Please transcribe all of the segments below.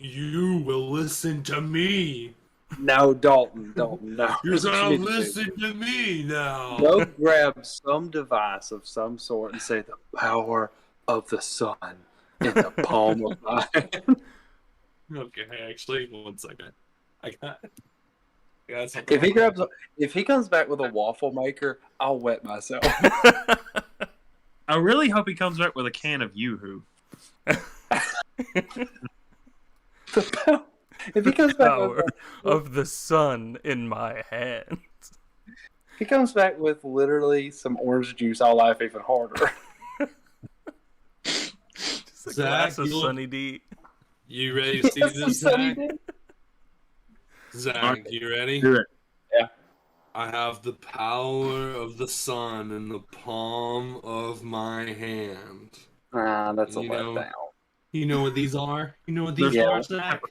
You will listen to me. No, Dalton, no. You're That's what gonna you need to do. listen to me now. Go grab some device of some sort and say the power of the sun in the palm of my hand. Okay, actually, 1 second. I got something. If he comes back with a waffle maker, I'll wet myself. I really hope he comes back with a can of Yoo-hoo. If he comes back Power of the sun in my hand. if he comes back with literally some orange juice, I'll laugh even harder. Just a Zach, glass of you look- Sunny D. You ready to see this, Zach? Zach, you ready? Do it. Yeah. I have the power of the sun in the palm of my hand. That's a You know- letdown. You know what these are? You know what these Yeah. are, Zach?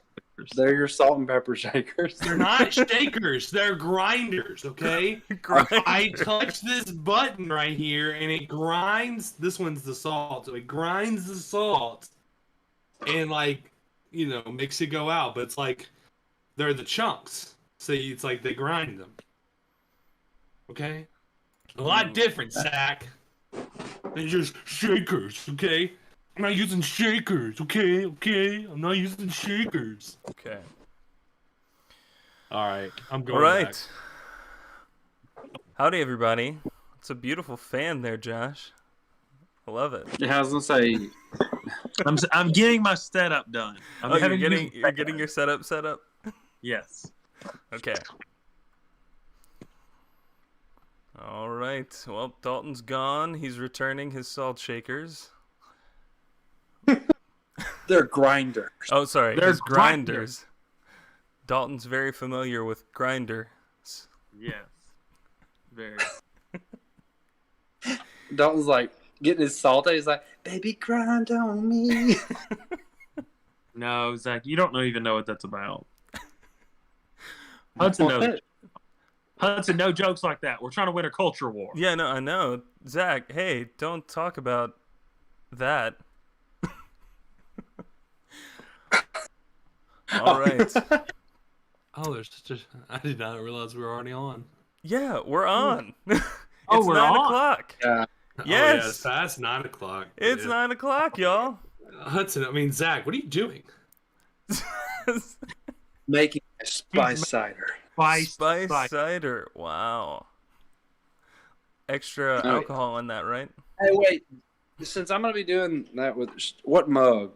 They're your salt and pepper shakers. They're not shakers. They're grinders, okay? I touch this button right here, and it grinds. This one's the salt, so it grinds the salt, and makes it go out. But it's like they're the chunks, so it's like they grind them. Okay, a lot different, Zach. They're just shakers, okay? I'm not using shakers, okay? I'm not using shakers. Okay. All right, I'm going. All right. Back. Howdy, everybody. It's a beautiful fan there, Josh. I love it. Yeah, I was gonna say. I'm getting my setup done. You're getting your setup set up? Yes. Okay. All right. Well, Dalton's gone. He's returning his salt shakers. They're grinders. Oh, sorry. They're His grinders. Dalton's very familiar with grinders. Yes. Very. Dalton's like getting his salt out. He's like, "Baby, grind on me." No, Zach, you don't even know what that's about. Hudson knows. Hudson, no jokes like that. We're trying to win a culture war. Yeah, no, I know. Zach, hey, don't talk about that. All right. Oh, I did not realize we were already on. Yeah, we're on. Oh, It's we're 9 on? o'clock. Yeah. Oh, Yes. yeah, it's past 9 o'clock. It's Yeah. 9 o'clock, y'all. Zach, what are you doing? Making a spice cider. Spice cider. Wow. Extra Oh, alcohol in that, right? Hey, wait. Since I'm gonna be doing that with what mug?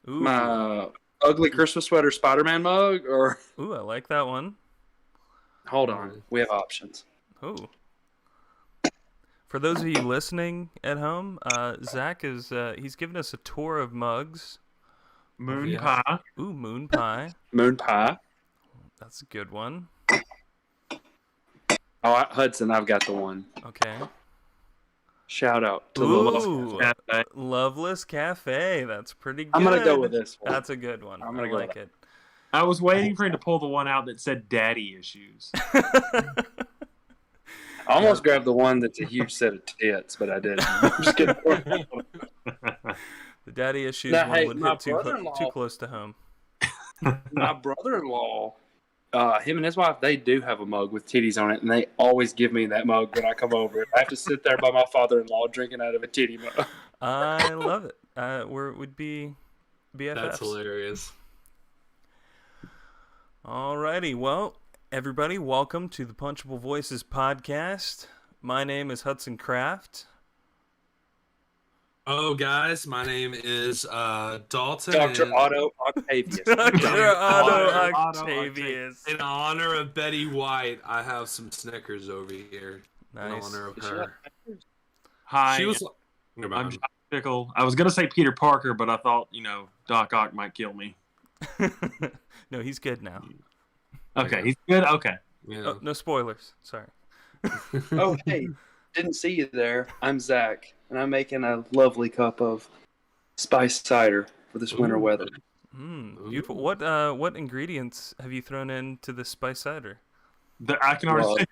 Ooh. My ugly Christmas sweater Spider-Man mug, or Ooh, I like that one. hold on, we have options. Ooh. For those of you listening at home, Zach is he's given us a tour of mugs. Moon Yeah. pie. Ooh, moon pie. Moon pie. That's a good one. Oh, Hudson, I've got the one. Okay. Shout out to Ooh, Cafe. Loveless Cafe. That's pretty good. I'm gonna go with this one. That's a good one. I'm gonna I go like with it. I was waiting for him to pull the one out that said daddy issues. I almost grabbed the one that's a huge set of tits, but I didn't. I'm just kidding. The daddy issues Now, one hey, would my hit too brother-in-law- close to home. My brother-in-law, him and his wife, they do have a mug with titties on it, and they always give me that mug when I come over. I have to sit there by my father-in-law drinking out of a titty mug. I love it. We'd be BFFs. That's hilarious. Alrighty, well, everybody, welcome to the Punchable Voices podcast. My name is Hudson Kraft. Oh, guys, my name is Dalton. Dr. and Otto Octavius. Dr. Otto Otto Octavius. In honor of Betty White, I have some Snickers over here. In Nice. honor of Is she her. Hi, She was. Never I'm mind. Josh Pickle. I was going to say Peter Parker, but I thought, Doc Ock might kill me. No, he's good now. Okay, he's good? Okay. Yeah. Oh, no spoilers. Sorry. Oh, hey, didn't see you there. I'm Zach, and I'm making a lovely cup of spice cider for this winter Ooh. weather. Beautiful. What ingredients have you thrown into the spice cider? I can already Love. say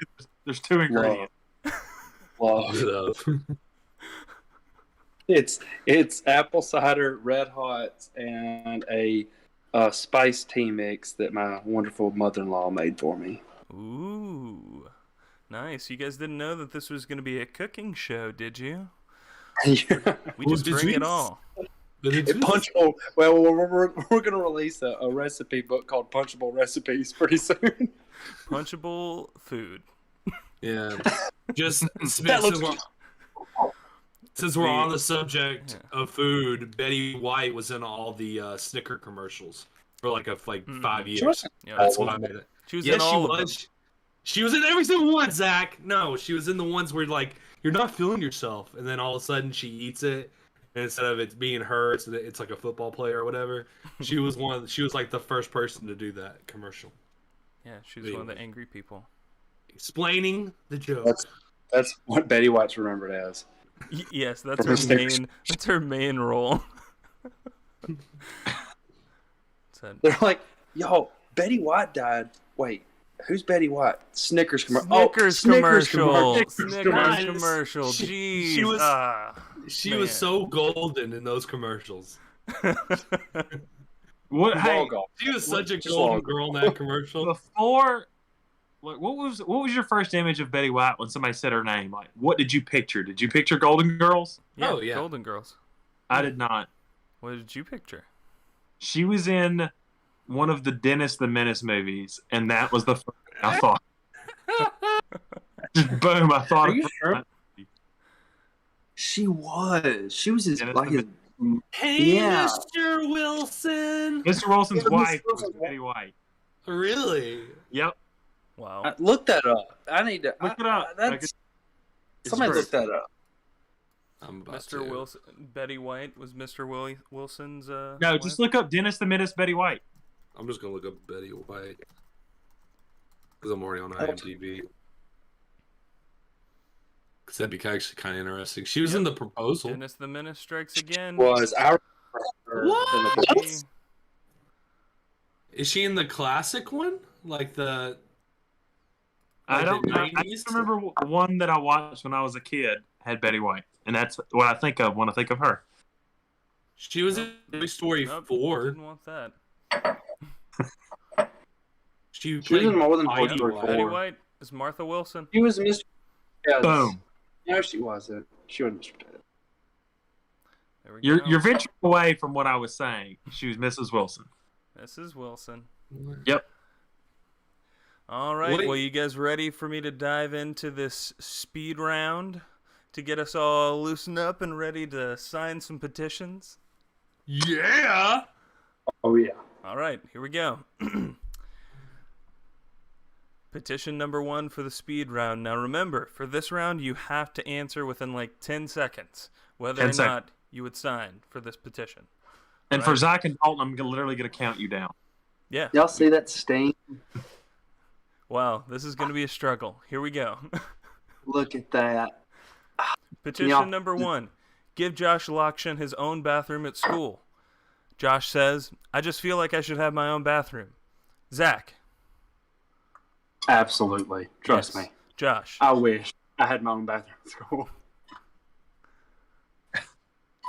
there's two ingredients. Love. It's apple cider, red hot, and a spice tea mix that my wonderful mother-in-law made for me. Ooh, nice. You guys didn't know that this was going to be a cooking show, did you? We just bring it all. Punchable. Well, we're going to release a recipe book called Punchable Recipes pretty soon. Punchable food. Yeah. Just That since we're on the subject of food, Betty White was in all the Snicker commercials for like 5 years. Yeah, That's why I made it. She was in all of them. She was in every single one, Zach. No, she was in the ones where like you're not feeling yourself, and then all of a sudden she eats it, and instead of it being her, it's like a football player or whatever. She was She was like the first person to do that commercial. Yeah, she was one of the angry people. Explaining the joke. That's what Betty White's remembered as. Yes, that's her main. That's her main role. They're like, "Yo, Betty White died. Wait, who's Betty White? Snickers commercial. Snickers commercial. Snickers commercial. Jeez. She was so golden in those commercials. What? Hey, she was such a golden girl in that commercial. Before, what was your first image of Betty White when somebody said her name? Like, what did you picture? Did you picture Golden Girls? Yeah, oh yeah, Golden Girls. I did not. What did you picture? She was in one of the Dennis the Menace movies, and that was the first thing I thought. Just boom! I thought. Are you sure? She was. She was his Hey, yeah. Mr. Wilson. Mr. Wilson's wife was Betty White. Really? Yep. Wow. Look that up. I need to Look it up. Somebody look that up. Mr. Wilson, Betty White was Mr. Wilson's. No, wife? just look up Dennis the Menace Betty White. I'm just gonna look up Betty White because I'm already on IMDb. Because that'd be actually kind of interesting. She was in The Proposal. Dennis the Menace Strikes Again. What? Is she in the classic one? Like the... I don't know. I just remember one that I watched when I was a kid had Betty White. And that's what I think of when I think of her. She was in Toy Story 4. Didn't want that. She was in more than Toy Story 4. Betty White is Martha Wilson. She was Mr. Yes. Boom. No, she wasn't. She wasn't Mr. Ted. There we go. You're venturing away from what I was saying. She was Mrs. Wilson. Mrs. Wilson. Yep. All right. Well, you guys ready for me to dive into this speed round to get us all loosened up and ready to sign some petitions? Yeah. Oh, yeah. All right. Here we go. Petition number 1 for the speed round. Now remember, for this round, you have to answer within like 10 seconds whether or not you would sign for this petition. And for Zach and Dalton, I'm literally going to count you down. Yeah. Y'all see that stain? Wow, this is going to be a struggle. Here we go. Look at that. Petition number 1. Give Josh Lokshin his own bathroom at school. Josh says, I just feel like I should have my own bathroom. Zach. Absolutely. Trust me. Josh. I wish I had my own bathroom at school.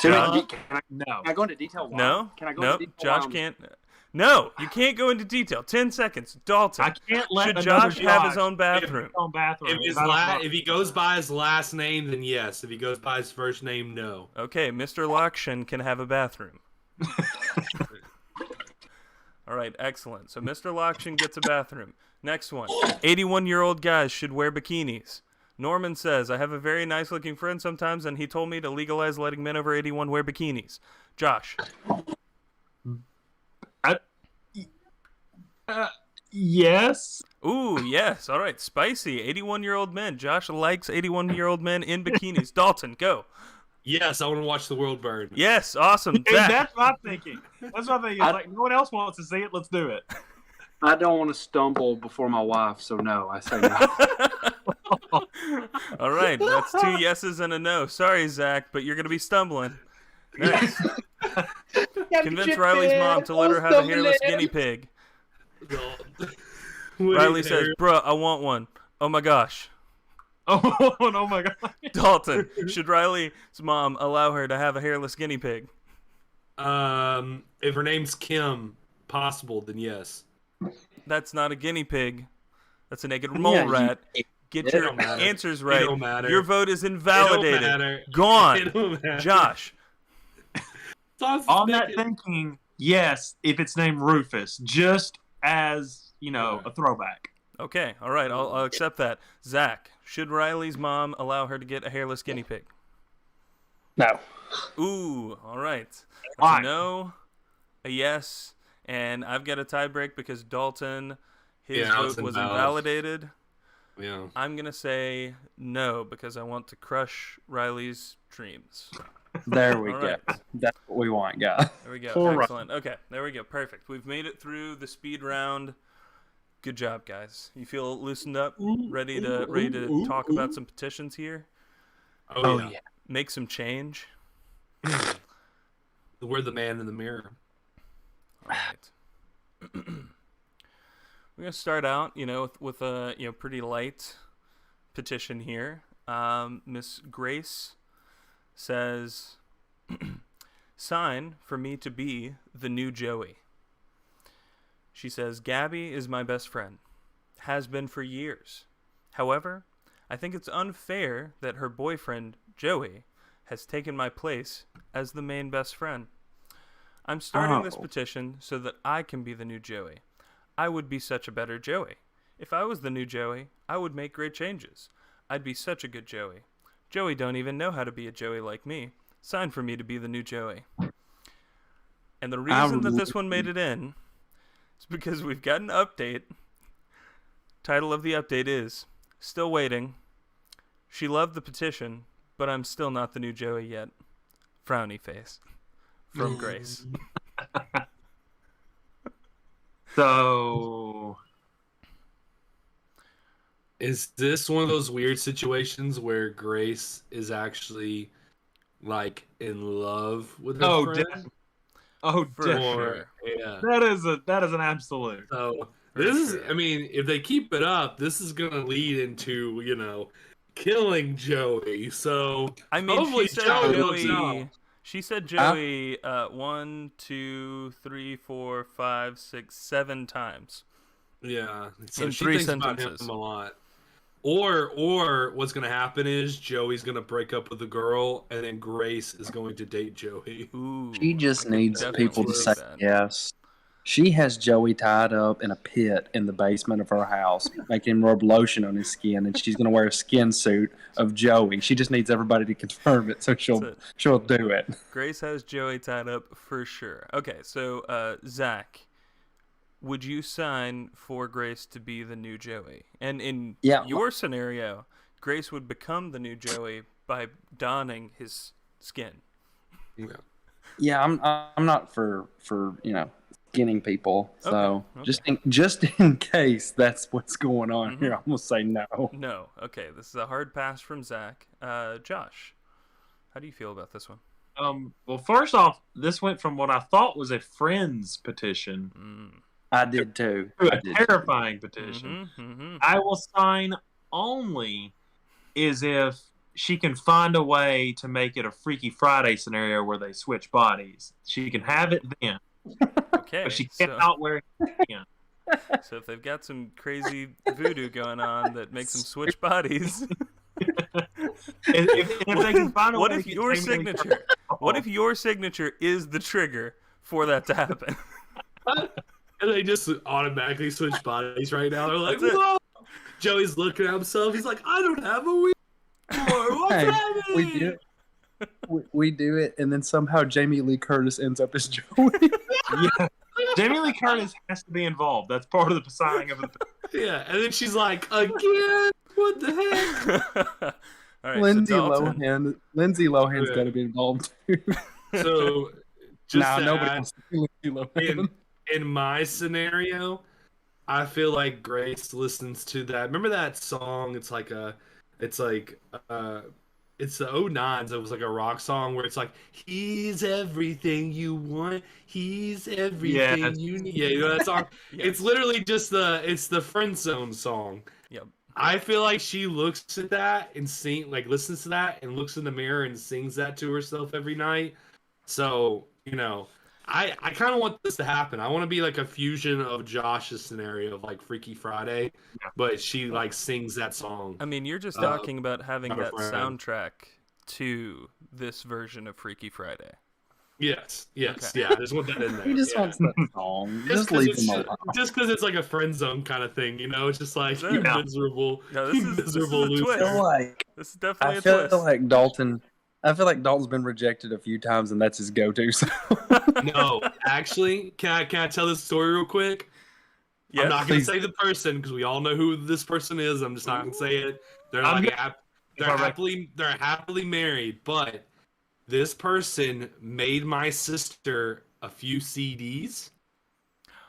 No. Can I go into detail? Why? No. Can I go nope. into detail? Josh can't. No, you can't go into detail. 10 seconds. Dalton. I can't let Should Josh have his own bathroom? If he goes by his last name, then yes. If he goes by his first name, no. Okay, Mr. Lokshin can have a bathroom. All right, excellent. So Mr. Lokshin gets a bathroom. Next one. 81-year-old guys should wear bikinis. Norman says, I have a very nice-looking friend sometimes, and he told me to legalize letting men over 81 wear bikinis. Josh. Yes. Ooh, yes. All right, spicy. 81-year-old men. Josh likes 81-year-old men in bikinis. Dalton, go. Yes, I want to watch the world burn. Yes, awesome. Hey, Zach. that's what I'm thinking. That's what I'm thinking. It's like, no one else wants to see it. Let's do it. I don't want to stumble before my wife, so no, I say no. All right, that's 2 yeses and a no. Sorry, Zach, but you're going to be stumbling. Next. Convince Riley's mom to let her have a hairless guinea pig. Riley says, bruh, I want one. Oh my gosh. Oh my God. Dalton, should Riley's mom allow her to have a hairless guinea pig? If her name's Kim, impossible, then yes. That's not a guinea pig. That's a naked mole rat. Get your answers right. It don't matter. Your vote is It invalidated. don't matter. Gone. It don't matter. Josh. On that thinking, yes, if it's named Rufus, just as, a throwback. Okay, all right, I'll accept that. Zach, should Riley's mom allow her to get a hairless guinea pig? No. Ooh, all right. That's Why? a no, a yes, and I've got a tie break because Dalton, his vote was invalidated. Yeah. I'm going to say no because I want to crush Riley's dreams. There we All go. right. That's what we want, guys. There we go. All Excellent. Okay, there we go. Perfect. We've made it through the speed round. Good job, guys. You feel loosened up, ready to talk about some petitions here? Oh yeah. Make some change. We're the man in the mirror. All right. We're gonna start out, with a pretty light petition here. Miss Grace says, "Sign for me to be the new Joey." She says, "Gabby is my best friend. Has been for years. However, I think it's unfair that her boyfriend, Joey, has taken my place as the main best friend. I'm starting this petition so that I can be the new Joey. I would be such a better Joey. If I was the new Joey, I would make great changes. I'd be such a good Joey. Joey don't even know how to be a Joey like me. Sign for me to be the new Joey." And the reason that this one made it in is because we've got an update. Title of the update is "Still Waiting. She loved the petition, but I'm still not the new Joey yet. Frowny face." From Grace. So, Is this one of those weird situations where Grace is actually like in love with her friend? For definitely. sure. Yeah. That is an absolute. So For this is, sure. I mean, if they keep it up, this is gonna lead into, killing Joey. So I mean, hopefully she said Joey looks Joey. out. She said Joey 1, 2, 3, 4, 5, 6, 7 times. Yeah. So In she 3 thinks about sentences. him a lot. Or what's gonna happen is Joey's gonna break up with the girl, and then Grace is going to date Joey. Ooh. She just I could needs definitely people to see say that. yes. She has Joey tied up in a pit in the basement of her house, making him rub lotion on his skin, and she's going to wear a skin suit of Joey. She just needs everybody to confirm it, so she'll do it. Grace has Joey tied up for sure. Okay, so Zach, would you sign for Grace to be the new Joey? And in your scenario, Grace would become the new Joey by donning his skin. Yeah, I'm not for skinning people. So Okay. just in case that's what's going on here, I'm gonna say no. No. Okay, this is a hard pass from Zach. Josh, how do you feel about this one? Well, first off, this went from what I thought was a friend's petition I did too. to a terrifying petition. I will sign only as if she can find a way to make it a Freaky Friday scenario where they switch bodies. She can have it then. Okay. But she cannot wear it again. So if they've got some crazy voodoo going on that makes them switch bodies. if they can find a what way if to your get Jamie Lee signature? What if your signature is the trigger for that to happen? And they just automatically switch bodies right now. They're like, That's it. whoa! Joey's looking at himself. He's like, I don't have a wheel anymore. What's happening? We do it, and then somehow Jamie Lee Curtis ends up as Joey. Yeah. Jamie Lee Curtis has to be involved. That's part of the signing of the Yeah, and then she's like, again? What the heck? All right, Lindsay so Dalton, Lohan. Lindsay Lohan's got to be involved too. So, just to nobody add, wants to see Lindsay Lohan. in my scenario, I feel like Grace listens to that. Remember that song? It's the '09s. It was like a rock song where it's like, he's everything you want. He's everything you need. Yeah, you know that song? Yes. It's literally just it's the friend zone song. Yep. I feel like she looks at that and listens to that and looks in the mirror and sings that to herself every night. So, I kind of want this to happen. I want to be like a fusion of Josh's scenario of like Freaky Friday, but she like sings that song. I mean, you're just talking about having Not a that friend. soundtrack to this version of Freaky Friday. Yes, Okay. yeah. There's one that in there. He just yeah. wants that song. Just Just leave because him alone. it's like a friend zone kind of thing, you know. It's just like you Yeah. miserable, No, you this is miserable a loser. twist. I feel like This is definitely I a feel twist. like Dalton. I feel like Dalton's been rejected a few times, and that's his go-to song. No, actually, can I tell this story real quick? Yeah. I'm not gonna please. say the person because we all know who this person is. I'm just not gonna say it. They're I'm like good. they're happily married, but this person made my sister a few CDs,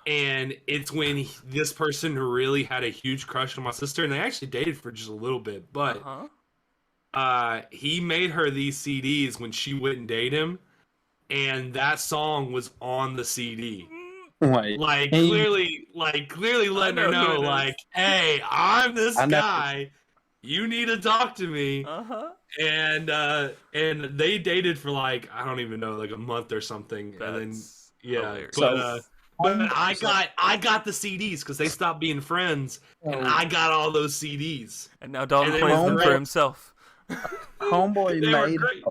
and it's when this person really had a huge crush on my sister, and they actually dated for just a little bit, but he made her these CDs when she wouldn't date him, and that song was on the CD. Wait, Like he- clearly letting her know who know, it is. like, hey, I'm this I know. guy. You need to talk to me. And they dated for like I don't even know, like a month or something. And then That's yeah, hilarious. but I got the CDs because they stopped being friends, and I got all those CDs. And now Dalton And they plays were them for great. himself. homeboy They were made great.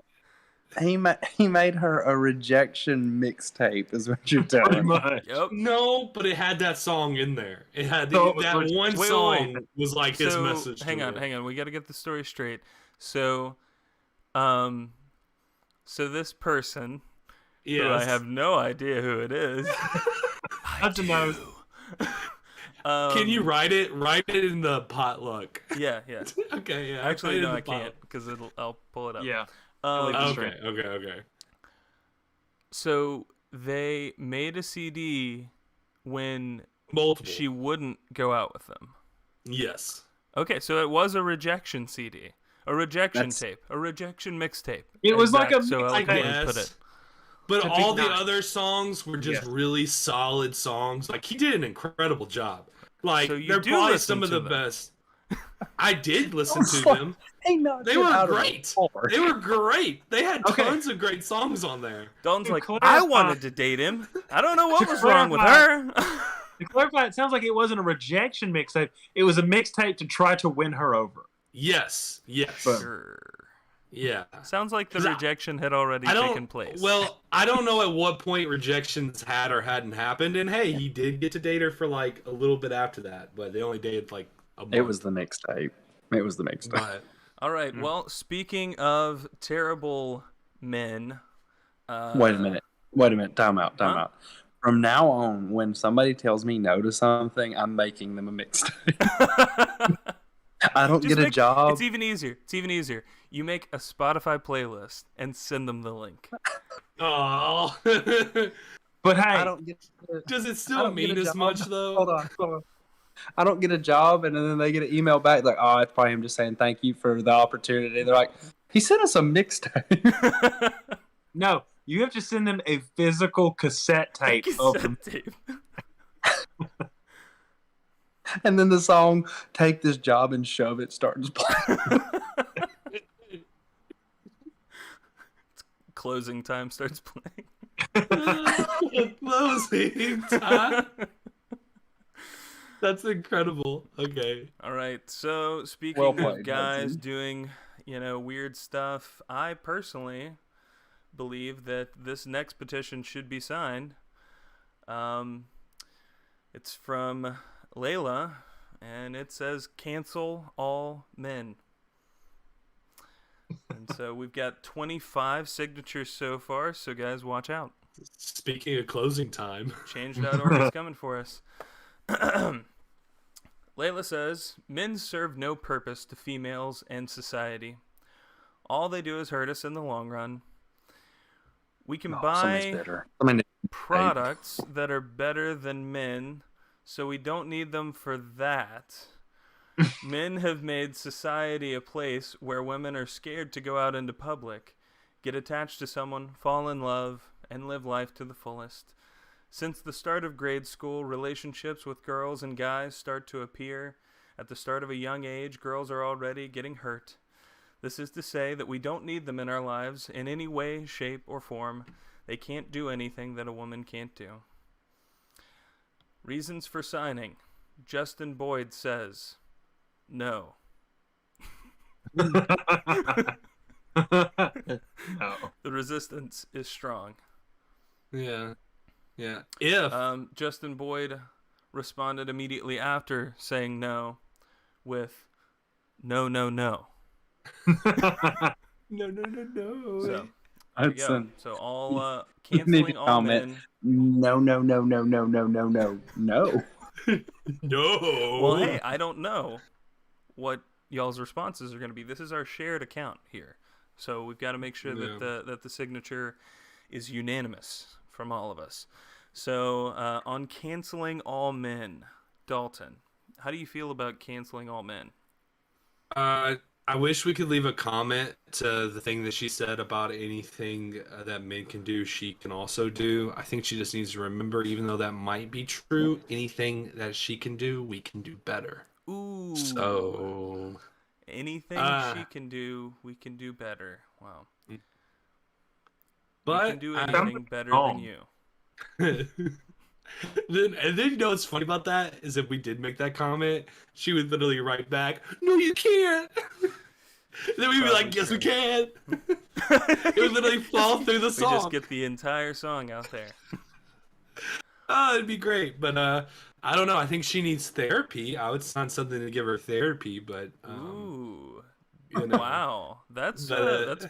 he made her a rejection mixtape. Is what you're Pretty telling me. much. Yep. No, but it had that song in there. It had So it was that legit. one Wait, song wait. was like his So message. hang to on, her. hang on. We got to get the story straight. So, so this person, who I Yes. have no idea who it is. How'd you know? Can you write it? Write it in the potluck. Yeah. Okay, yeah. Actually, write it no, in the I can't potluck. because I'll pull it up. Yeah. Okay. So they made a CD when Multiple. she wouldn't go out with them. Yes. Okay, so it was a rejection CD, a rejection That's- tape, a rejection mixtape. It was like a so mix, I eloquently guess. put it. But To be all the nice. other songs were just Yes. really solid songs. Like he did an incredible job. Like So you they're do probably listen some of to the them. best. I did listen was to like- them. He knocked They it were out of the great. park. They were great. They had Okay. tons of great songs on there. Dalton's To like, clarify- I wanted to date him. I don't know what To was wrong with her. To clarify, it sounds like it wasn't a rejection mixtape. It was a mixtape to try to win her over. Yes. Sure. Yeah. Sounds like the 'Cause I- rejection had already I don't. taken place. Well, I don't know at what point rejections had or hadn't happened. And hey, he did get to date her for like a little bit after that, but they only dated like a month. It was the mixtape. It was the mixtape. But all right. Well, speaking of terrible men. Wait a minute. Time out. Huh? From now on, when somebody tells me no to something, I'm making them a mixtape. I don't get a job. It's even easier. You make a Spotify playlist and send them the link. oh, But hey, I don't get. does it I still don't get mean a as job. much though? Hold on. I don't get a job, and then they get an email back like, "Oh, it's probably him just saying thank you for the opportunity." They're like, "He sent us a mixtape." no, you have to send them a physical cassette tape of Cassette the tape. And then the song "Take This Job and Shove It" starts playing. Closing time starts playing. Closing time. That's incredible. Okay. All right. So speaking Well of played, guys Hudson. doing, weird stuff, I personally believe that this next petition should be signed. It's from Layla, and it says "Cancel all men." And so we've got 25 signatures so far. So guys, watch out. Speaking of closing time, Change.org is coming for us. Layla says, men serve no purpose to females and society. All they do is hurt us in the long run. We can Somebody's buy bitter. products that are better than men, so we don't need them for that. Men have made society a place where women are scared to go out into public, get attached to someone, fall in love, and live life to the fullest. Since the start of grade school, relationships with girls and guys start to appear. At the start of a young age, girls are already getting hurt. This is to say that we don't need them in our lives in any way, shape, or form. They can't do anything that a woman can't do. Reasons for signing. Justin Boyd says no. No. The resistance is strong. Yeah. If Justin Boyd responded immediately after saying no with no. no. So, Hudson, so all you need to canceling all comment. men. No. No. Well, hey, I don't know what y'all's responses are going to be. This is our shared account here, so we've got to make sure that the signature is unanimous from all of us. So on canceling all men, Dalton, how do you feel about canceling all men? I wish we could leave a comment to the thing that she said about anything that men can do, she can also do. I think she just needs to remember, even though that might be true, anything that she can do, we can do better. Ooh. So anything she can do, we can do better. Wow. But we can do anything better than you. then you know what's funny about that is if we did make that comment, she would literally write back, "No, you can't." Then we'd be like, "Yes, we can." It would literally fall through the song. We just get the entire song out there. Oh, it'd be great, but I don't know. I think she needs therapy. I would sign something to give her therapy, but ooh, you know. wow, that's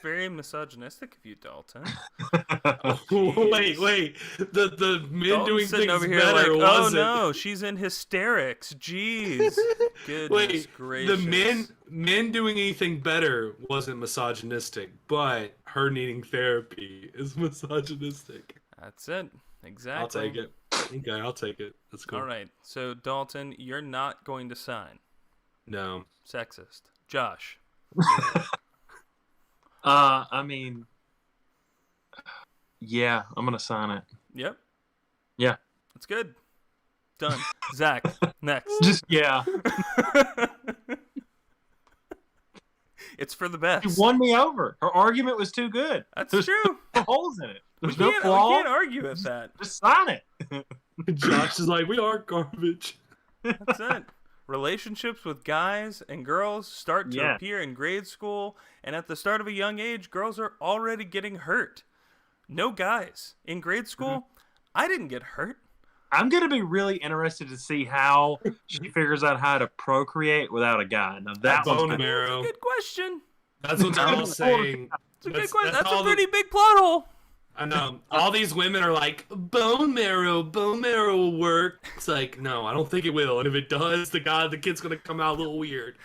very misogynistic of you, Dalton. Wait, the men Dalton's doing sitting things over here better like, wasn't. oh no, she's in hysterics. Jeez, goodness gracious. The men doing anything better wasn't misogynistic, but her needing therapy is misogynistic. That's it. Exactly. I'll take it. Okay, I'll take it. That's cool. All right. So, Dalton, you're not going to sign. No. Sexist. Josh. I mean, yeah, I'm gonna sign it. Yep. Yeah. That's good. Done. Zach, next. Just yeah. It's for the best. She won me over. Her argument was too good. That's There's true. no holes in it. We There's no can't flaw. argue with that. Just sign it. Josh is like, we are garbage. That's it. Relationships with guys and girls start to appear in grade school, and at the start of a young age, girls are already getting hurt. No guys. In grade school, I didn't get hurt. I'm going to be really interested to see how she figures out how to procreate without a guy. Now, Bone one's marrow. That's a good question. That's what they're all saying. That's a good question. That's a pretty big plot hole. I know. All these women are like, bone marrow will work. It's like, no, I don't think it will. And if it does, the kid's going to come out a little weird.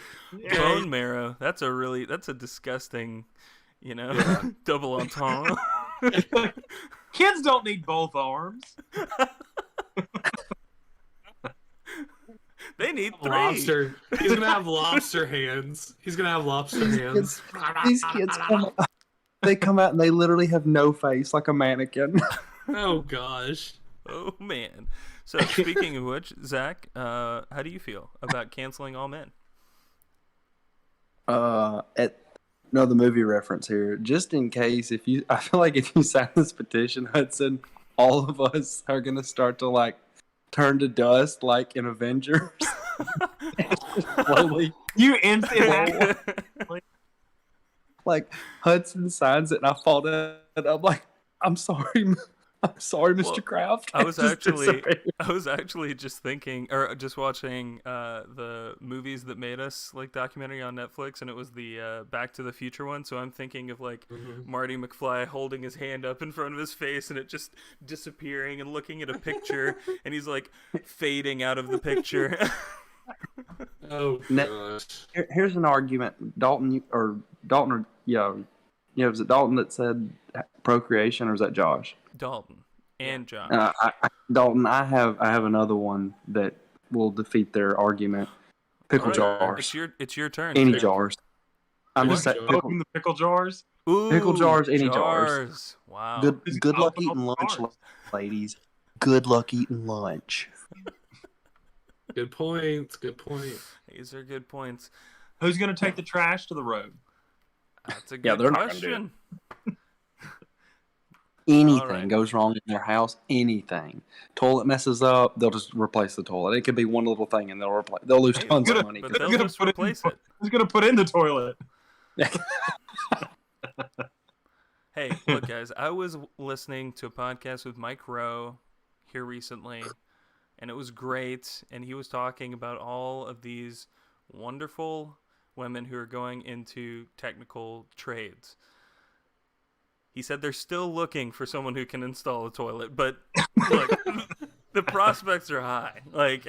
Bone marrow. That's a disgusting, double entendre. Kids don't need both arms. They need 3. Lobster. He's going to have lobster hands. These kids come out and they literally have no face, like a mannequin. Oh, gosh. Oh, man. So, speaking of which, Zach, how do you feel about canceling all men? The movie reference here. Just in case, I feel like if you sign this petition, Hudson, all of us are going to start to, turn to dust like in Avengers. Slowly. You instantly. Hudson signs it and I fall down and I'm like, I'm sorry, Mr. Kraft. I was actually just thinking, or just watching the movies that made us, documentary on Netflix, and it was the Back to the Future one. So I'm thinking of Marty McFly holding his hand up in front of his face and it just disappearing and looking at a picture and he's fading out of the picture. Oh gosh. Here's an argument. Dalton, was it Dalton that said procreation, or was that Josh? Dalton and Josh. Dalton, I have another one that will defeat their argument. Pickle jars. It's your turn. Any jars. I'm just saying. Open the pickle jars. Ooh, pickle jars. Any jars. Wow. Good luck eating lunch, ladies. Good luck eating lunch. Good points. These are good points. Who's going to take the trash to the road? That's a good question. Anything right. goes wrong in their house, anything. Toilet messes up, they'll just replace the toilet. It could be one little thing, and they'll lose Hey, tons of but- money. but 'cause they'll just replace it. Who's gonna put in the toilet? Hey, look, guys, I was listening to a podcast with Mike Rowe here recently, and it was great. And he was talking about all of these wonderful women who are going into technical trades. He said they're still looking for someone who can install a toilet, but look, the prospects are high. Like,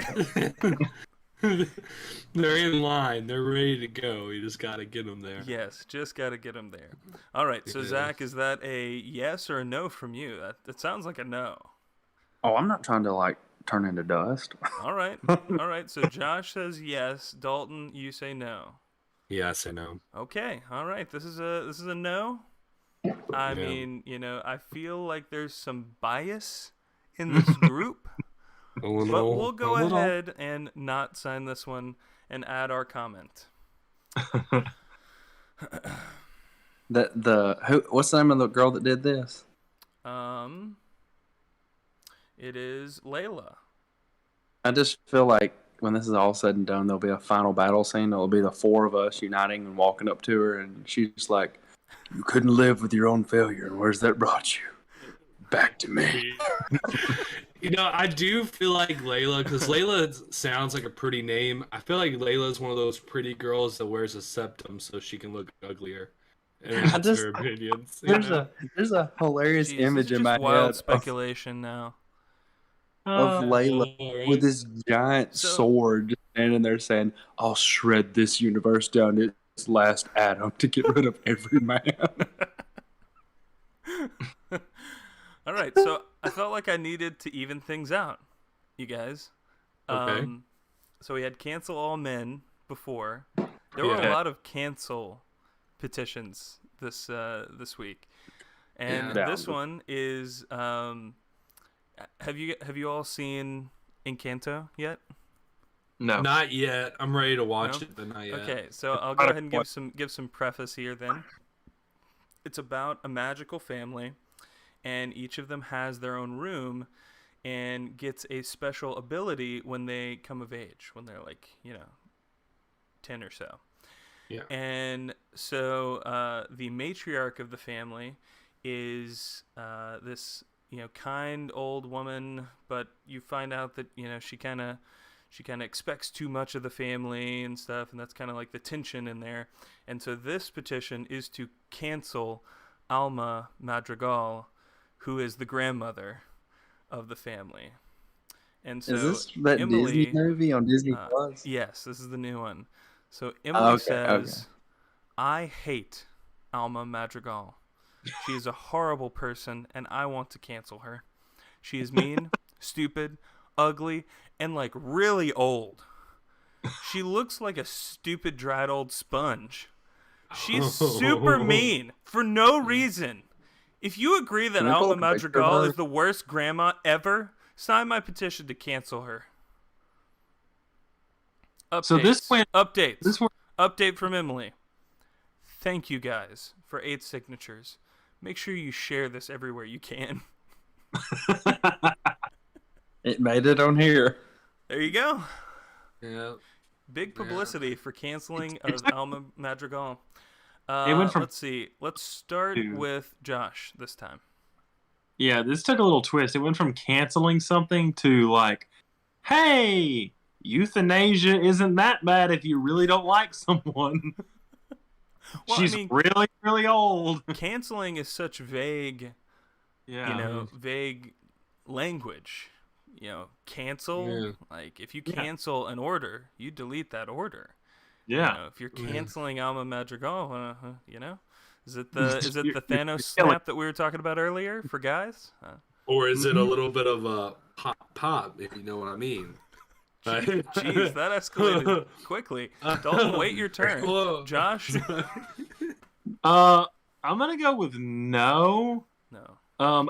They're in line. They're ready to go. You just got to get them there. yes, just got to get them there. All right, so Yeah. Zach, is that a yes or a no from you? That sounds like a no. Oh, I'm not trying to turn into dust. All right, all right. So Josh says yes. Dalton, you say no. Yes, I know. Okay, all right. This is a no. I mean, I feel like there's some bias in this group, A little, but we'll go a little. ahead and not sign this one and add our comment. What's the name of the girl that did this? It is Layla. I just feel like when this is all said and done, there'll be a final battle scene. It'll be the four of us uniting and walking up to her, and she's like, "You couldn't live with your own failure, and where's that brought you? Back to me." I do feel like Layla, because Layla sounds like a pretty name. I feel like Layla is one of those pretty girls that wears a septum so she can look uglier. And that's her opinions. There's a hilarious Jeez, image this is in my just wild head speculation now. of Layla with this giant So- sword just standing there saying, "I'll shred this universe down to its last atom to get rid of every man." All right, so I felt like I needed to even things out, you guys. Okay. So we had cancel all men before. There were a Yeah. lot of cancel petitions this week, and Yeah. this one is have you all seen Encanto yet? No. Not yet. I'm ready to watch No? it, but not yet. Okay, so I'll go ahead and give some preface here then. It's about a magical family, and each of them has their own room and gets a special ability when they come of age, when they're 10 or so. Yeah. And so the matriarch of the family is this kind old woman, but you find out that she kind of expects too much of the family and stuff, and that's kind of like the tension in there. And so this petition is to cancel Alma Madrigal, who is the grandmother of the family. And so Is this that Emily, Disney movie on Disney Plus? yes, this is the new one. So Emily Okay, says, "I hate Alma Madrigal. She is a horrible person, and I want to cancel her. She is mean, stupid, ugly, and really old. She looks like a stupid, dried old sponge. She's super mean for no reason. If you agree that Can we pull Alma up a picture of Madrigal her? is the worst grandma ever, sign my petition to cancel her." Updates. So this went- Updates. This one, Update from Emily. Thank you guys for 8 signatures. Make sure you share this everywhere you can. It made it on here. There you go. Yeah. Big publicity for canceling of Alma Madrigal. It went from- Let's see. Let's start to- with Josh this time. yeah, this took a little twist. It went from canceling something to hey, euthanasia isn't that bad if you really don't like someone. Well, She's really, really old. Canceling is such vague, Yeah. vague language. Cancel. Yeah. If you cancel an order, you delete that order. Yeah. If you're canceling Alma Madrigal, is it the You're Thanos killing- snap that we were talking about earlier for guys? Or is it a little bit of a pop, if you know what I mean? Jeez, that escalated quickly. Don't wait your turn. Whoa. Josh? I'm gonna go with no. No.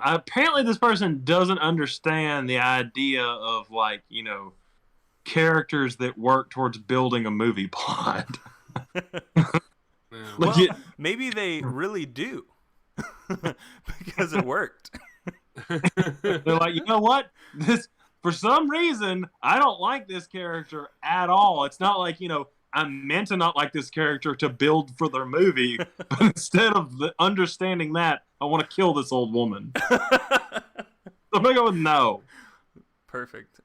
Apparently this person doesn't understand the idea of characters that work towards building a movie plot. Yeah. Like Well, it- maybe they really do. because it worked. They're like, you know what? This, for some reason, I don't like this character at all. It's not like, I meant to not like this character to build for their movie, but instead of understanding that, I want to kill this old woman. So I'm going to go with no. Perfect.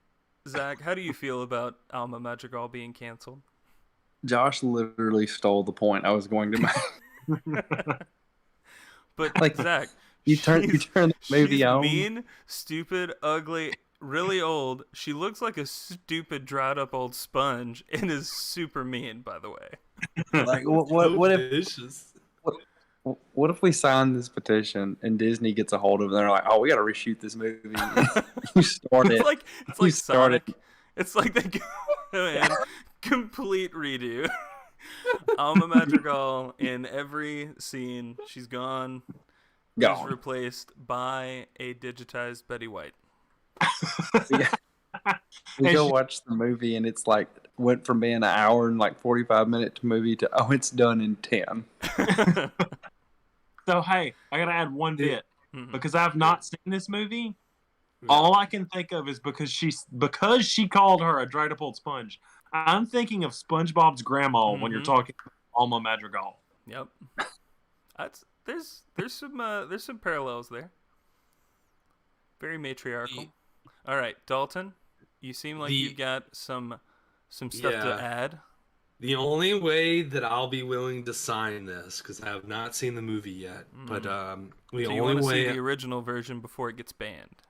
Zach, how do you feel about Alma Madrigal being canceled? Josh literally stole the point I was going to make. But Like, Zach, you turn the movie she's on. mean, stupid, ugly, really old. She looks like a stupid, dried up old sponge, and is super mean, by the way. Like, what if we sign this petition and Disney gets a hold of it and they're like, oh, we got to reshoot this movie. You start it. It's like Sonic. It's like they go in complete redo. Alma Madrigal in every scene, she's gone. She's replaced by a digitized Betty White. Yeah. We go watch the movie and it's like went from being an hour and like 45-minute movie to it's done in 10. So hey, I gotta add one bit because I've not seen this movie. All I can think of is because she called her a dried up old sponge. I'm thinking of SpongeBob's grandma when you're talking about Alma Madrigal. Yep. There's some parallels there. Very matriarchal. All right, Dalton, you seem like you've got some stuff to add. The only way that I'll be willing to sign this, because I have not seen the movie yet, but you want to see the original version before it gets banned?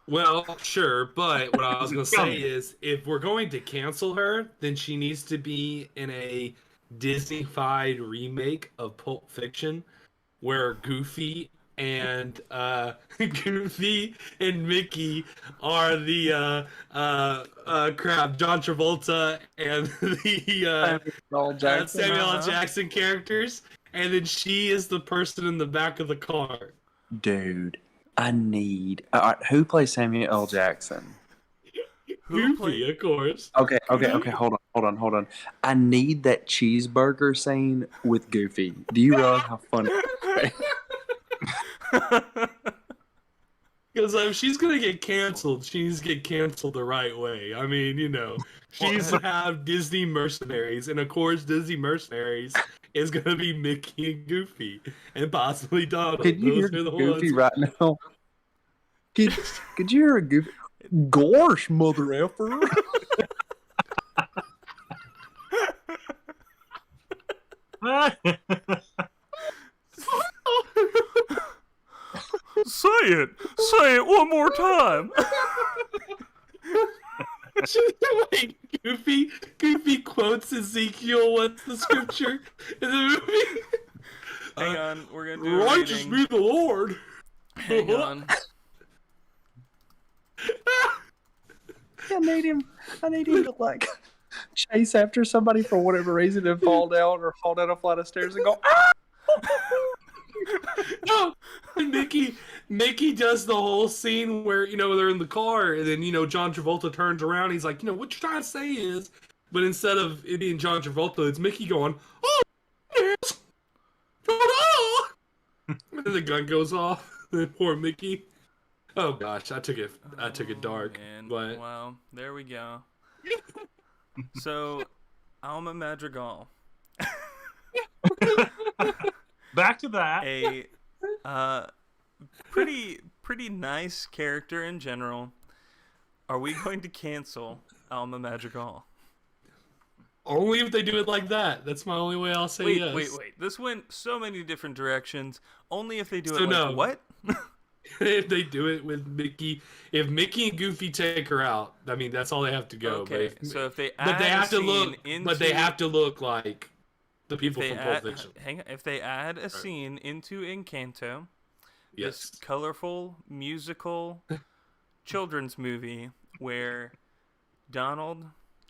Well, sure, but what I was going to say is, if we're going to cancel her, then she needs to be in a Disney-fied remake of Pulp Fiction, where Goofy and Mickey are the John Travolta and the Samuel L. Jackson characters, and then she is the person in the back of the car. Dude, I need who plays Samuel L. Jackson? Goofy, of course. Okay. Hold on. I need that cheeseburger scene with Goofy. Do you realize how funny? Because if she's gonna get canceled, she needs to get canceled the right way. I mean, she needs to have Disney mercenaries, and of course, Disney mercenaries is gonna be Mickey and Goofy, and possibly Donald. Could you hear Goofy right now? Could you hear a Goofy? Gosh, mother effer. Say it one more time. Wait, Goofy quotes Ezekiel. What's the scripture in the movie? Hang on, we're gonna do righteous be the Lord. Hang on. I need him to like chase after somebody for whatever reason and fall down a flight of stairs and go, ah! No, Mickey does the whole scene where they're in the car, and then John Travolta turns around. He's like, what you're trying to say is, but instead of it being John Travolta, it's Mickey going, oh, yes, oh, and then the gun goes off. And poor Mickey. Oh gosh, I took it dark. Man. But wow, there we go. So, Alma Madrigal. Back to that. A pretty nice character in general. Are we going to cancel Alma Madrigal? Only if they do it like that. That's my only way I'll say yes. Wait. This went so many different directions. Only if they do it like what? If they do it with Mickey, if Mickey and Goofy take her out, I mean that's all they have to go. Okay, so if they add but they have to look, into, but they have to look like the people from Pulp Fiction. If they add a scene into Encanto, yes, this colorful musical children's movie where Donald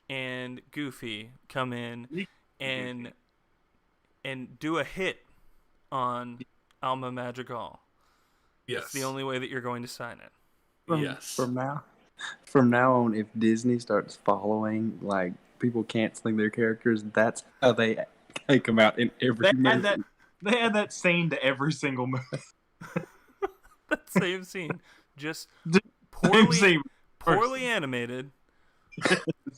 and Goofy come in and do a hit on Alma Madrigal. Yes. It's the only way that you're going to sign it. Yes. From now on, if Disney starts following like people canceling their characters, that's how they take them out in every movie. They add that scene to every single movie. That same scene, just Same poorly person. animated.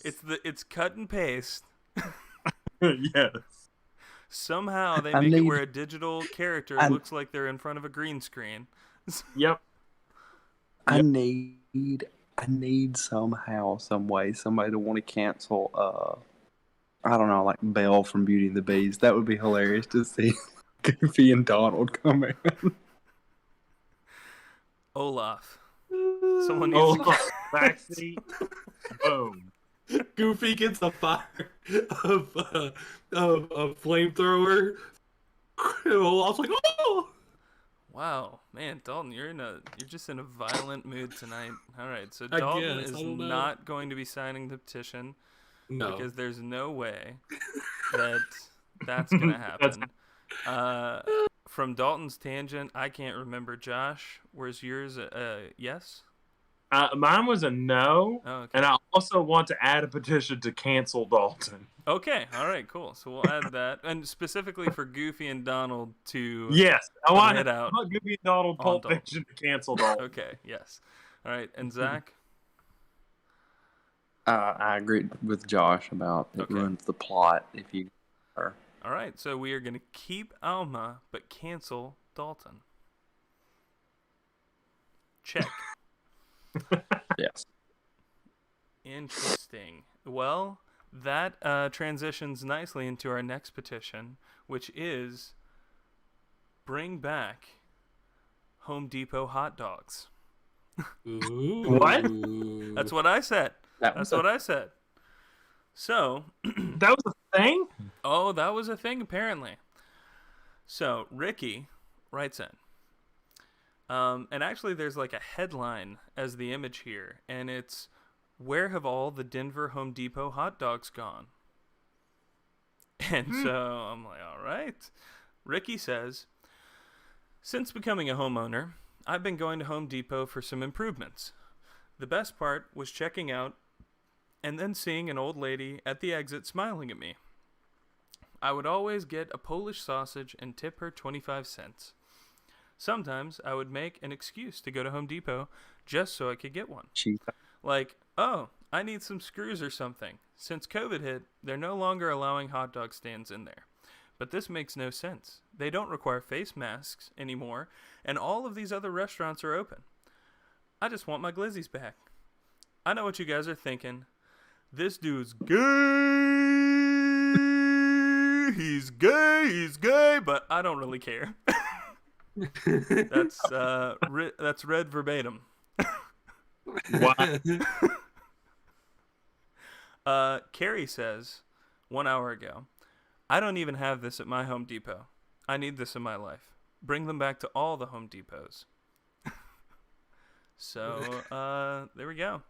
It's cut and paste. Yes. Somehow they I make it need- where a digital character I- looks like they're in front of a green screen. Yep. I need somehow, some way, somebody to want to cancel. I don't know, like Belle from Beauty and the Beast. That would be hilarious to see Goofy and Donald come in. Olaf. Someone needs to... Backseat. Boom. Goofy gets a fire of a flamethrower. Olaf's like, oh! Wow, man, Dalton, you're just in a violent mood tonight. All right, so I Dalton guess, is I don't know. not going to be signing the petition No. because there's no way that that's gonna happen. From Dalton's tangent, I can't remember. Josh, where's yours? Yes. Mine was a no, Oh, okay. and I also want to add a petition to cancel Dalton. Okay, all right, cool. So we'll add that, and specifically for Goofy and Donald to Yes, I Put want it out Goofy and Donald on Pulp Dalton. Fiction to cancel Dalton. Okay, yes. All right, and Zach. I agree with Josh about it Okay. ruins the plot if you. All right, so we are going to keep Alma but cancel Dalton. Check. Yes. Interesting. Well, that transitions nicely into our next petition, which is bring back Home Depot hot dogs. Ooh. What? That's what I said. That That's was what I said. So, That was a thing? oh, that was a thing apparently. So, Ricky writes in. And actually there's like a headline as the image here, and it's "Where have all the Denver Home Depot hot dogs gone?" And so I'm like, all right. Ricky says, "Since becoming a homeowner, I've been going to Home Depot for some improvements. The best part was checking out and then seeing an old lady at the exit smiling at me. I would always get a Polish sausage and tip her 25 cents. Sometimes I would make an excuse to go to Home Depot just so I could get one. She. Like, oh, I need some screws or something. Since COVID hit, they're no longer allowing hot dog stands in there. But this makes no sense. They don't require face masks anymore, and all of these other restaurants are open. I just want my glizzies back. I know what you guys are thinking. This dude's gay. He's gay, but I don't really care." That's read verbatim. Wow. Carrie says, 1 hour ago, "I don't even have this at my Home Depot. I need this in my life. Bring them back to all the Home Depots." So, there we go.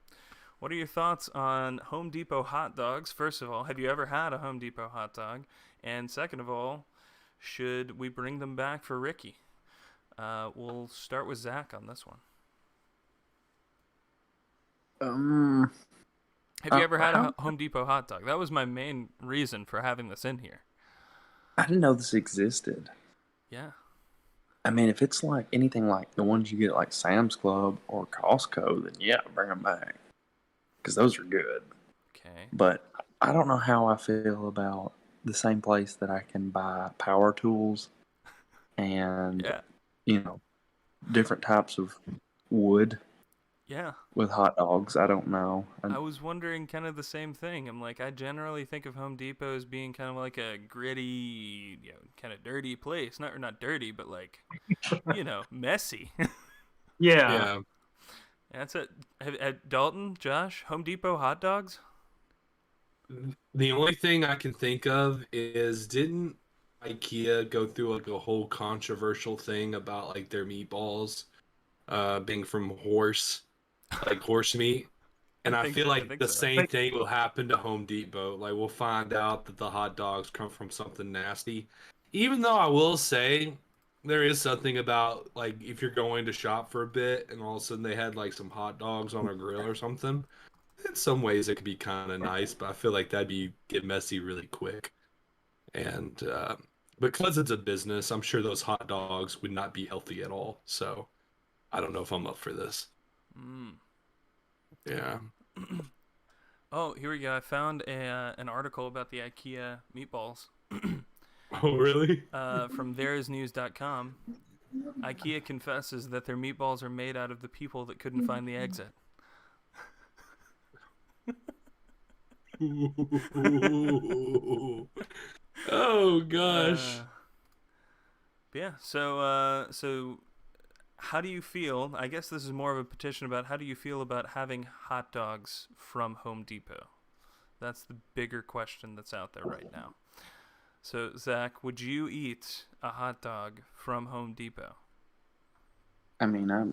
What are your thoughts on Home Depot hot dogs? First of all, have you ever had a Home Depot hot dog? And second of all, should we bring them back for Ricky? We'll start with Zach on this one. Have you ever had a Home Depot hot dog? That was my main reason for having this in here. I didn't know this existed. Yeah. I mean, if it's like anything like the ones you get at like Sam's Club or Costco, then yeah, bring them back. Because those are good. Okay. But I don't know how I feel about the same place that I can buy power tools and, Yeah. Different types of wood Yeah. with hot dogs. I don't know. I was wondering kind of the same thing. I'm like, I generally think of Home Depot as being kind of like a gritty, kind of dirty place. Not dirty, but like, messy. Yeah. That's it. Dalton, Josh, Home Depot hot dogs? The only thing I can think of is, didn't IKEA go through like a whole controversial thing about like their meatballs being from horse meat? And I feel like the same thing will happen to Home Depot. Like, we'll find out that the hot dogs come from something nasty. Even though I will say there is something about, like, if you're going to shop for a bit and all of a sudden they had like some hot dogs on a grill or something, in some ways it could be kind of nice, but I feel like that'd get messy really quick. And because it's a business, I'm sure those hot dogs would not be healthy at all. So I don't know if I'm up for this. Yeah. Oh, here we go. I found an article about the IKEA meatballs. Oh, really? From thereisnews.com. IKEA confesses that their meatballs are made out of the people that couldn't find the exit. Oh gosh. Yeah. So how do you feel? I guess this is more of a petition about how do you feel about having hot dogs from Home Depot? That's the bigger question that's out there right now. So, Zach, would you eat a hot dog from Home Depot? I mean, I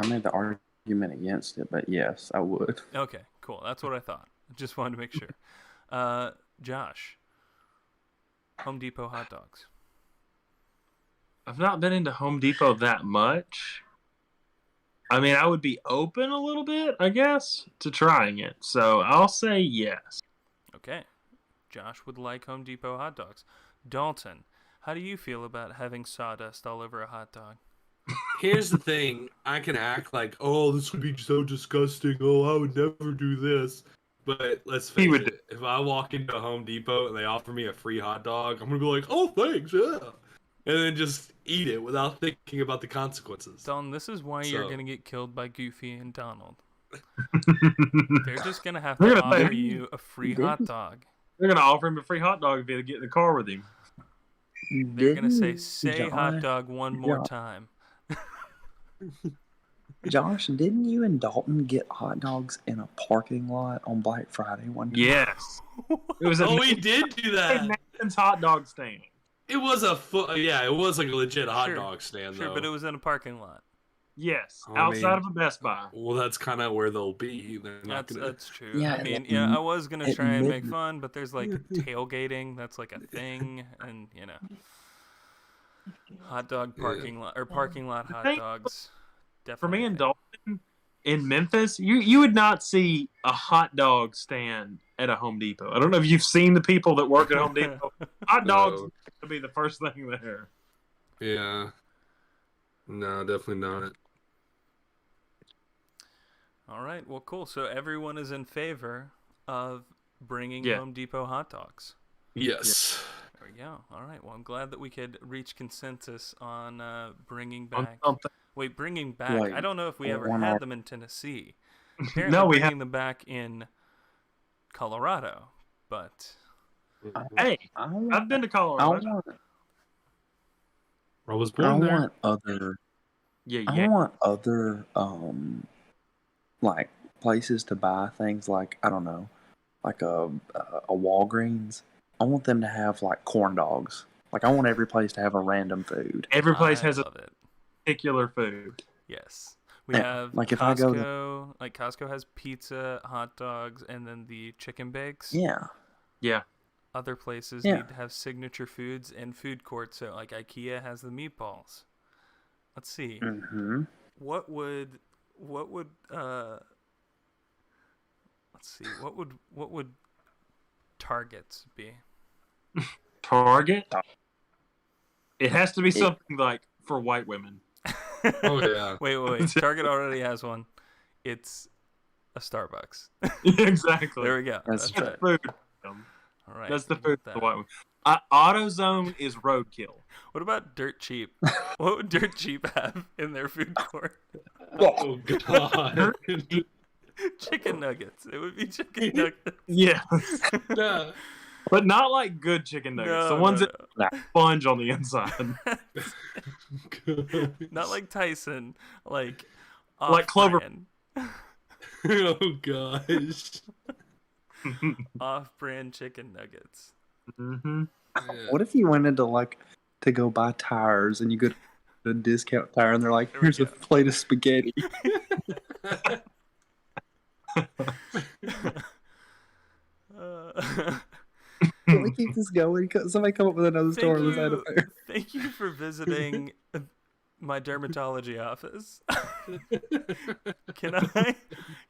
made the argument against it, but yes, I would. Okay, cool. That's what I thought. Just wanted to make sure. Josh, Home Depot hot dogs. I've not been into Home Depot that much. I mean, I would be open a little bit, I guess, to trying it. So I'll say yes. Okay. Josh would like Home Depot hot dogs. Dalton, how do you feel about having sawdust all over a hot dog? Here's the thing. I can act like, oh, this would be so disgusting. Oh, I would never do this. But let's face it. If I walk into a Home Depot and they offer me a free hot dog, I'm going to be like, oh, thanks, yeah. And then just eat it without thinking about the consequences. Dalton, this is why you're going to get killed by Goofy and Donald. They're just going to have to offer you a free hot dog. They're going to offer him a free hot dog if you get in the car with him. They're going to say hot dog one more time. Josh, didn't you and Dalton get hot dogs in a parking lot on Black Friday one time? Yes. It was we did do that. Nathan's hot dog stand. It was it was like a legit hot dog stand, though. Sure, but it was in a parking lot. Yes, outside of a Best Buy. Well, that's kind of where they'll be. That's true. Yeah, I mean, I was going to try and make fun, but there's like tailgating. That's like a thing. And, hot dog parking lot or parking lot hot dogs. Definitely. For me and Dalton in Memphis, you would not see a hot dog stand at a Home Depot. I don't know if you've seen the people that work at Home Depot. Hot dogs would be the first thing there. Yeah. No, definitely not. All right. Well, cool. So everyone is in favor of bringing Home Depot hot dogs. Yes. There we go. All right. Well, I'm glad that we could reach consensus on bringing back. Bringing back. I don't know if we ever had them in Tennessee. Apparently, no, we bringing them back in Colorado. But hey, I've been to Colorado. I was born there. I want other like places to buy things like, I don't know, like a Walgreens. I want them to have like corn dogs. Like I want every place to have a random food. Every place has a particular food. Yes. We have like Costco, if I go like Costco has pizza, hot dogs, and then the chicken bakes. Yeah. Yeah. Other places need to have signature foods and food courts. So like IKEA has the meatballs. Let's see. Mm-hmm. What would Targets be? Target? It has to be something like for white women. Oh yeah. Wait. Target already has one. It's a Starbucks. Exactly. There we go. That's food. All right. That's the food for the white women. AutoZone is roadkill. What about Dirt Cheap? What would Dirt Cheap have in their food court? Oh god. Chicken nuggets. It would be chicken nuggets. Yeah. But not like good chicken nuggets. The ones that sponge on the inside. Not like Tyson. Like Clover. Oh gosh. Off-brand chicken nuggets. Mm-hmm. Yeah. What if you went into to go buy tires and you go to a discount tire and they're like, here's a plate of spaghetti. Can we keep this going? Somebody come up with another story. Thank you for visiting my dermatology office.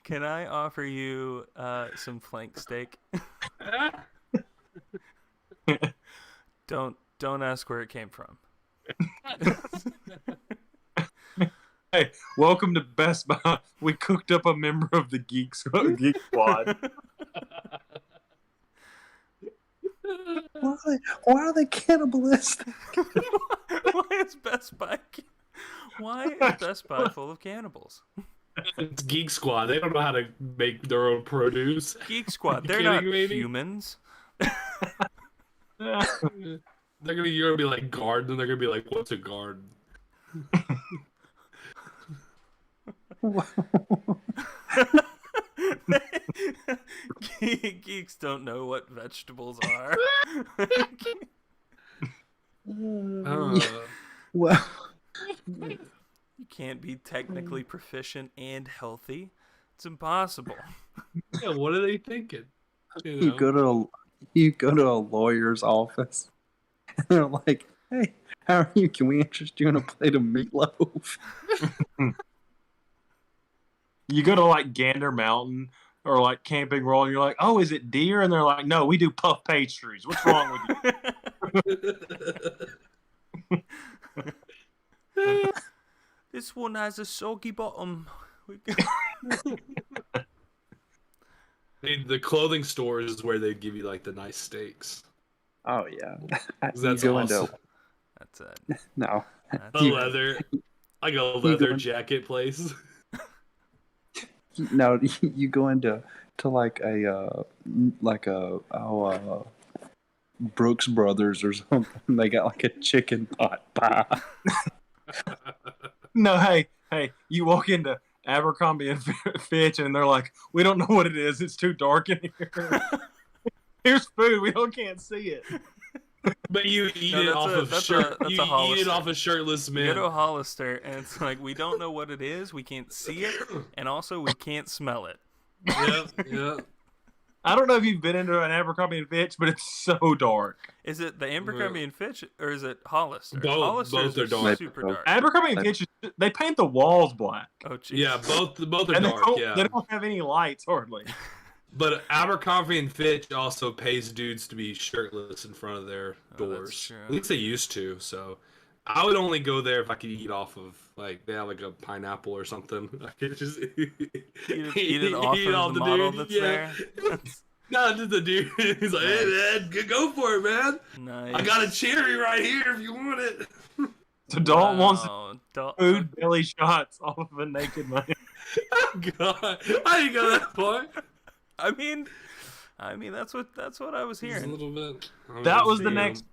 Can I offer you some flank steak? Don't Don't ask where it came from. Hey, welcome to Best Buy. We cooked up a member of the Geek Squad. Why are they cannibalistic? Why is Best Buy? Why is Best Buy full of cannibals? It's Geek Squad. They don't know how to make their own produce. Geek Squad. They're not humans. You're gonna be like garden, and they're gonna be like, "What's a garden?" Geeks don't know what vegetables are. Well, You can't be technically proficient and healthy. It's impossible. Yeah, what are they thinking? you go to a lawyer's office, and they're like, "Hey, how are you? Can we interest you in a plate of meatloaf?" You go to like Gander Mountain or like Camping World, and you're like, "Oh, is it deer?" And they're like, "No, we do puff pastries. What's wrong with you?" This one has a soggy bottom. The clothing stores is where they give you like the nice steaks. Oh yeah, That's you go awesome. That's it. No, That's A You- leather, like a go leather in- jacket place. no, you go into like a Brooks Brothers or something. They got like a chicken pot pie. No, hey, you walk into Abercrombie and Fitch, and they're like, "We don't know what it is. It's too dark in here. Here's food. We can't see it." But you eat No, it that's off a- of that's shirt. a- that's You a eat it Hollister. off of shirtless You men. go to a Hollister, and it's like, we don't know what it is, we can't see it, and also we can't smell it. Yep. I don't know if you've been into an Abercrombie and Fitch, but it's so dark. Is it the Abercrombie and Fitch, or is it Hollister? Both Hollister's are dark. super dark. Abercrombie and Fitch, they paint the walls black, Oh, jeez. Yeah, both are and dark. they don't have any lights hardly. But Abercrombie and Fitch also pays dudes to be shirtless in front of their Oh, that's doors. true. At least they used to. So I would only go there if I could eat off of like they have like a pineapple or something. I could just eat it off of the model that's there. No, just the dude. He's like, "Hey man, go for it, man. Nice. I got a cherry right here if you want it." So Dalton wants Dalton. food belly shots off of a naked man. Oh, God, I didn't go that far. I mean, that's what I was Just a hearing. little bit. That was the next.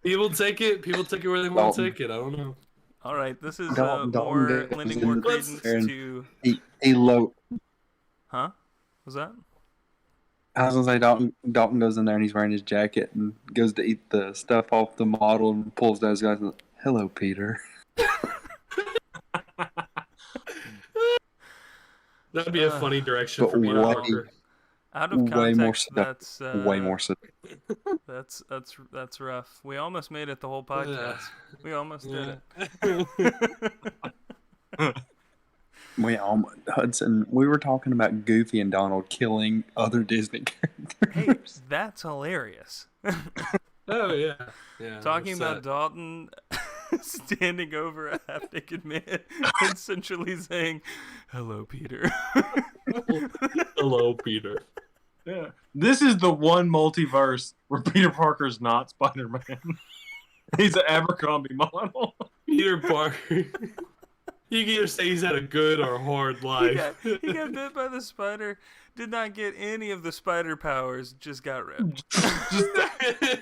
People take it. People take it where they want to take it. I don't know. All right, this is Dalton more goes lending in more the credence and to. Huh? Was that? I was gonna say Dalton goes in there and he's wearing his jacket and goes to eat the stuff off the model and pulls those guys and "Hello, Peter." That'd be a funny direction but for Peter way- Parker. Out of Way more context, stuff. Way more so. that's rough. We almost made it the whole podcast. We almost did it. Hudson, we were talking about Goofy and Donald killing other Disney Hey, characters. that's hilarious. Oh yeah. Talking that's about Dalton standing over a half-naked man and essentially saying, "Hello, Peter." Hello, Peter. Yeah. This is the one multiverse where Peter Parker's not Spider-Man. He's an Abercrombie model. Peter Parker. You can either say he's had a good or hard life. He got bit by the spider, did not get any of the spider powers, just got ripped.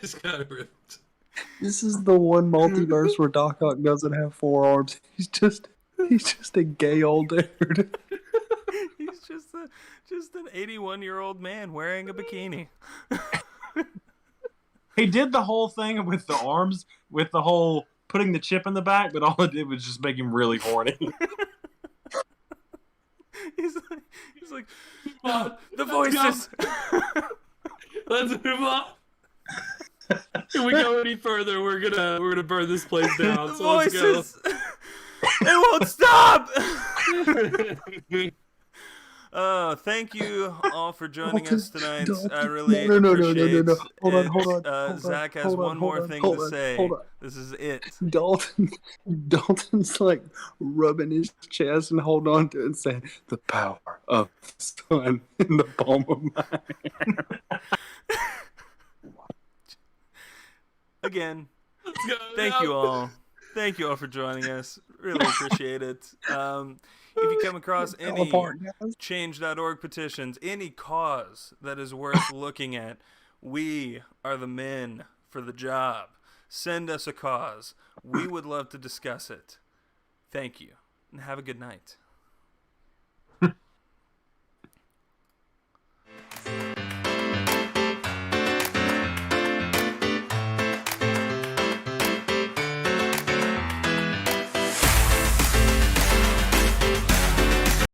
Just got ripped. This is the one multiverse where Doc Ock doesn't have 4 arms. He's just a gay old dude. He's just an 81-year-old man wearing a bikini. He did the whole thing with the arms, with the whole putting the chip in the back, but all it did was just make him really horny. He's like, "Oh, the voices." Let's move on. If we go any further, we're gonna burn this place down. The So let's voices. It won't stop. Thank you all for joining us tonight. I Dalton. really No. appreciate it. Hold on. Zach has one more thing to say. Hold on. This is it. Dalton's like rubbing his chest and holding on to it and saying, "The power of the sun in the palm of my hand." Again, thank you all. Thank you all for joining us. Really appreciate it. If you come across any change.org petitions, any cause that is worth looking at, we are the men for the job. Send us a cause. We would love to discuss it. Thank you, and have a good night.